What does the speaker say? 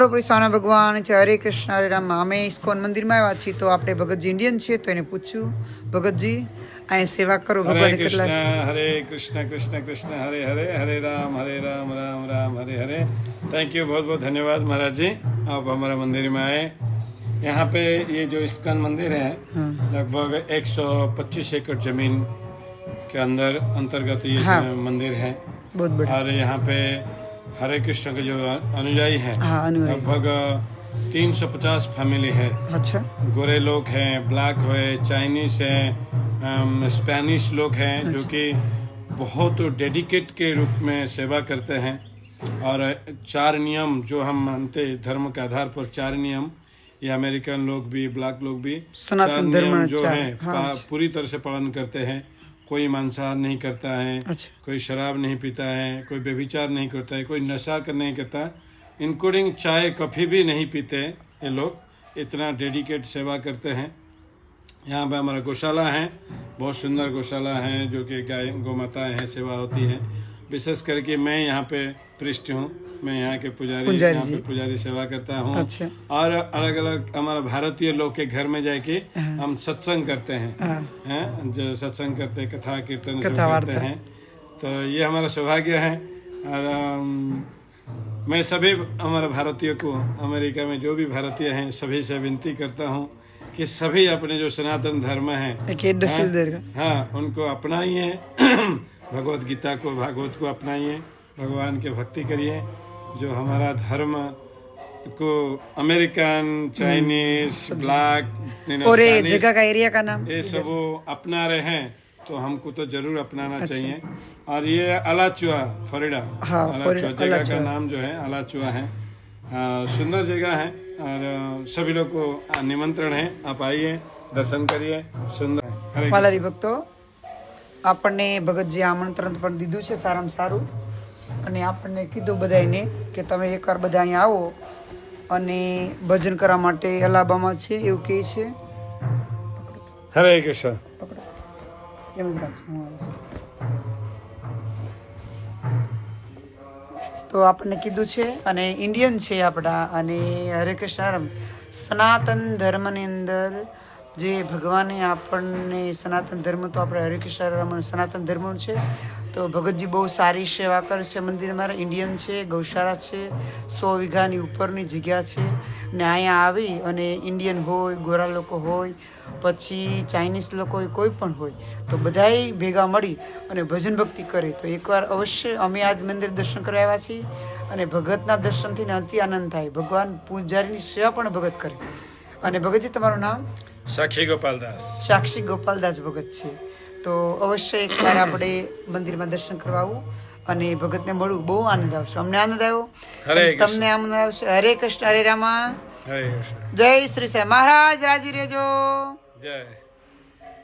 સ્વામી ભગવાન છે. હરે કૃષ્ણ હરે રામ. અમે ઇસ્કોન મંદિરમાં આવ્યા છીએ તો આપણે ભગતજી ઇન્ડિયન છે તો એને પૂછ્યું, ભગતજી અહીં સેવા કરો ભગવાન કેટલા? हरे कृष्ण कृष्ण कृष्ण हरे हरे हरे राम राम राम हरे हरे। थैंक यू, बहुत बहुत धन्यवाद महाराज जी, आप हमारा मंदिर में आए। यहाँ पे ये जो इस्कॉन मंदिर है लगभग 125 एकड़ जमीन के अंदर अंतर्गत ये मंदिर है। बहुत बढ़िया। और यहाँ पे हरे कृष्ण के जो अनुयायी हैं लगभग 350 फैमिली है। अच्छा। गोरे लोग हैं, ब्लैक है, चाइनीज हैं, स्पेनिश लोग हैं। अच्छा। जो कि बहुत डेडिकेट के रूप में सेवा करते हैं। और 4 नियम जो हम मानते हैं धर्म के आधार पर, 4 नियम ये अमेरिकन लोग भी, ब्लैक लोग भी सनातन धर्म जो है पूरी तरह से पालन करते हैं। कोई मांसाहार नहीं करता है। अच्छा। कोई शराब नहीं पीता है, कोई व्यभिचार नहीं करता है, कोई नशा नहीं करता, इंक्लूडिंग चाय कॉफी भी नहीं पीते ये लोग। इतना डेडिकेट सेवा करते हैं। यहाँ पे हमारा गौशाला है, बहुत सुंदर गौशाला है जो कि गाय गौ माताएं हैं, सेवा होती है। विशेष करके मैं यहाँ पे प्रिस्ट हूँ, मैं यहाँ के पुजारी सेवा करता हूँ। अच्छा। और अलग अलग हमारा भारतीय लोग के घर में जाके हम सत्संग करते हैं, जो सत्संग करते हैं, कथा कीर्तन करते हैं। तो ये हमारा सौभाग्य है। और मैं सभी हमारे भारतीयों को, अमेरिका में जो भी भारतीय हैं सभी से विनती करता हूँ कि सभी अपने जो सनातन धर्म है उनको अपनाइए। भगवत गीता को, भागवत को अपनाइए, भगवान की भक्ति करिए। जो हमारा धर्म को अमेरिकन, चाइनीज, ब्लैक और ये जगह का एरिया का नाम ये सब अपना रहे हैं तो हमको तो जरूर अपनाना चाहिए। और ये अलाचुआ फ्लोरिडा, अलाचुआ जगह का नाम जो है अलाचुआ है। सुंदर जगह है और सभी लोग को निमंत्रण है, आप आइए, दर्शन करिए। सुंदर वाला भक्तो આપણને ભગતજી આમંત્રણ પણ દીધું છે સારામાં સારું, અને આપણને કીધું બધાને કે તમે એકવાર બધા અહીંયા આવો અને ભજન કરવા માટે અલાબામાં છે એવું કહે છે। હરે કૃષ્ણ। તો આપણને કીધું છે અને ઇન્ડિયન છે આપણા, અને હરે કૃષ્ણ સનાતન ધર્મની અંદર જે ભગવાને આપણને સનાતન ધર્મ તો આપણે હરે કૃષ્ણ સનાતન ધર્મ છે તો ભગતજી બહુ સારી સેવા કરે છે મંદિરમાં। ઇન્ડિયન છે, ગૌશાળા છે, 100 વીઘાની ઉપરની જગ્યા છે ને અહીંયા આવી અને ઇન્ડિયન હોય, ગોરા લોકો હોય, પછી ચાઇનીઝ લોકો હોય, કોઈ પણ હોય તો બધાય ભેગા મળી અને ભજન ભક્તિ કરે। તો એકવાર અવશ્ય અમે આજ મંદિર દર્શન કરવા આવ્યા છીએ અને ભગતના દર્શનથી અતિ આનંદ થાય। ભગવાન પૂજારીની સેવા પણ ભગત કરે। અને ભગતજી તમારું નામ? સાક્ષી ગોપાલદાસ। સાક્ષી ગોપાલદાસ ભગત છે। તો અવશ્ય એકવાર આપણે મંદિરમાં દર્શન કરવા આવું અને ભગતને મળવું, બહુ આનંદ આવશે। અમને આનંદ આવ્યો, તમને આનંદ આવશે। હરે કૃષ્ણ હરે રામા, જય શ્રી સાઈ મહારાજ, રાજી રહેજો, જય।